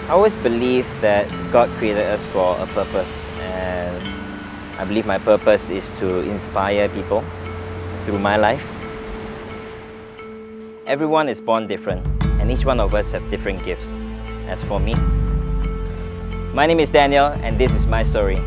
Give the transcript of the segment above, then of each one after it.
I always believe that God created us for a purpose, and I believe my purpose is to inspire people through my life. Everyone is born different, and each one of us have different gifts. As for me, my name is Daniel, and this is my story.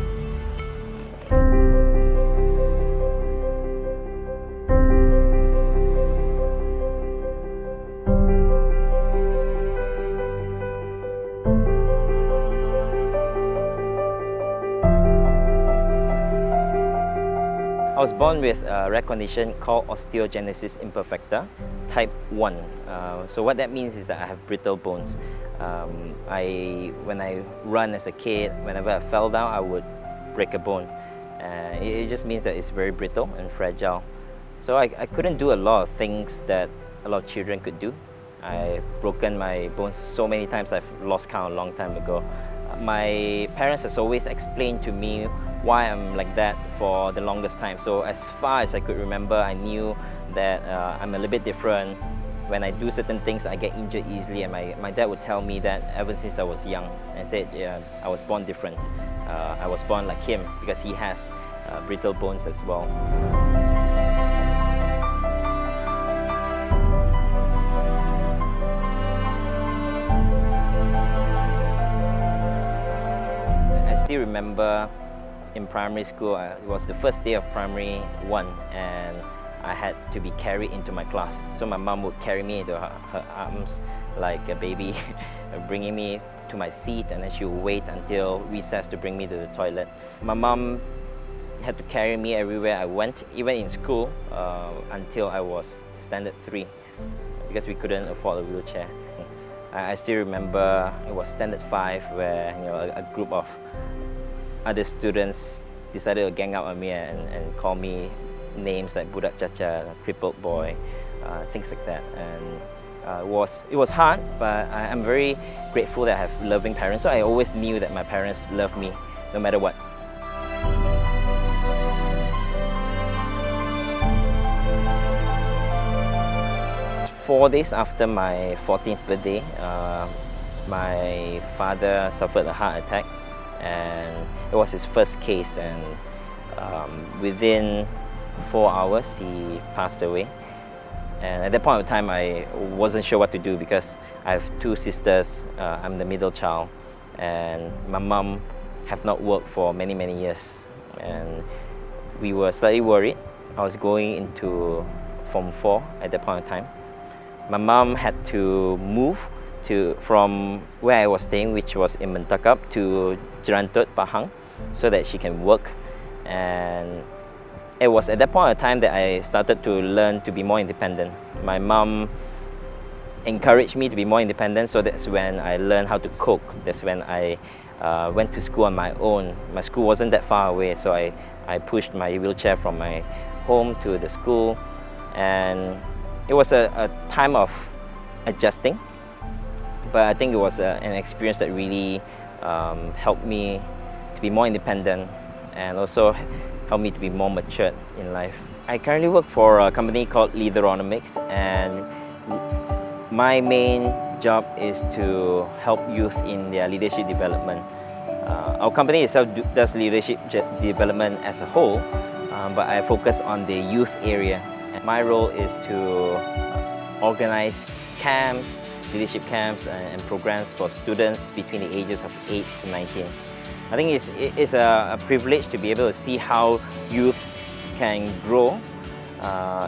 I was born with a rare condition called osteogenesis imperfecta, type I. So what that means is that I have brittle bones. When I run as a kid, whenever I fell down, I would break a bone. It just means that it's very brittle and fragile. So I couldn't do a lot of things that a lot of children could do. I've broken my bones so many times, I've lost count a long time ago. My parents has always explained to me why I'm like that for the longest time. So as far as I could remember, I knew that I'm a little bit different. When I do certain things, I get injured easily, and my dad would tell me that ever since I was young, and said, yeah, I was born different. I was born like him because he has brittle bones as well. I still remember in primary school, it was the first day of primary 1, and I had to be carried into my class. So my mom would carry me into her arms like a baby, bringing me to my seat, and then she would wait until recess to bring me to the toilet. My mom had to carry me everywhere I went, even in school, until I was standard 3, because we couldn't afford a wheelchair. I still remember it was standard 5 where a group of other students decided to gang up on me and call me names like Budak Caca, crippled boy, things like that. And it was hard, but I'm very grateful that I have loving parents. So I always knew that my parents loved me no matter what. Four days after my 14th birthday, my father suffered a heart attack, and it was his first case, and within 4 hours he passed away. And at that point of time, I wasn't sure what to do because I have 2 sisters. I'm the middle child, and my mom have not worked for many years, and we were slightly worried. I was going into Form 4 at that point of time. My mom had to move from where I was staying, which was in Mentakap, to Jerantut, Pahang, so that she can work. And it was at that point of time that I started to learn to be more independent. My mom encouraged me to be more independent, so that's when I learned how to cook. That's when I went to school on my own. My school wasn't that far away, so I pushed my wheelchair from my home to the school, and it was a time of adjusting. But I think it was an experience that really helped me to be more independent, and also helped me to be more matured in life. I currently work for a company called Leaderonomics, and my main job is to help youth in their leadership development. Our company itself does leadership development as a whole, but I focus on the youth area. And my role is to organize camps, leadership camps and programs for students between the ages of 8 to 19. I think it's a privilege to be able to see how youth can grow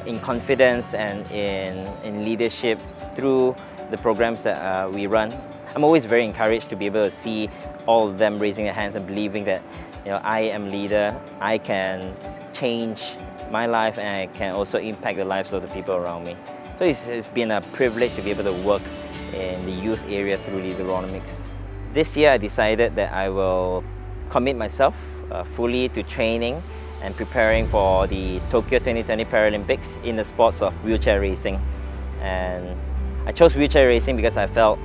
in confidence and in leadership through the programs that we run. I'm always very encouraged to be able to see all of them raising their hands and believing that I am leader, I can change my life, and I can also impact the lives of the people around me. So it's been a privilege to be able to work in the youth area through Leaderonomics. This year I decided that I will commit myself fully to training and preparing for the Tokyo 2020 Paralympics in the sports of wheelchair racing. And I chose wheelchair racing because I felt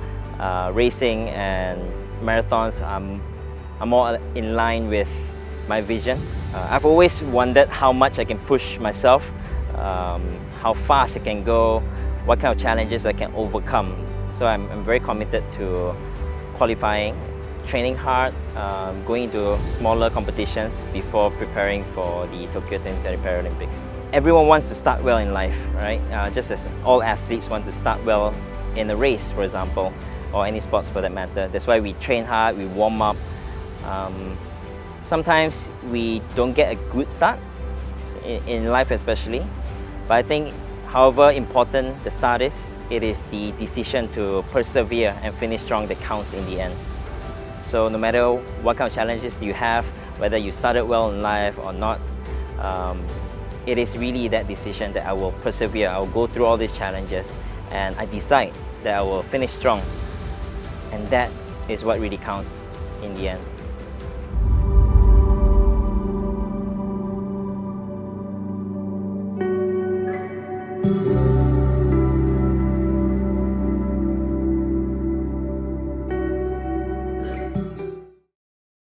racing and marathons are more in line with my vision. I've always wondered how much I can push myself, how fast I can go, what kind of challenges I can overcome. So I'm very committed to qualifying, training hard, going into smaller competitions before preparing for the Tokyo 2020 Paralympics. Everyone wants to start well in life, right? Just as all athletes want to start well in a race, for example, or any sports for that matter. That's why we train hard, we warm up. Sometimes we don't get a good start, in life especially, but I think however important the start is, it is the decision to persevere and finish strong that counts in the end. So no matter what kind of challenges you have, whether you started well in life or not, it is really that decision that I will persevere, I will go through all these challenges, and I decide that I will finish strong. And that is what really counts in the end.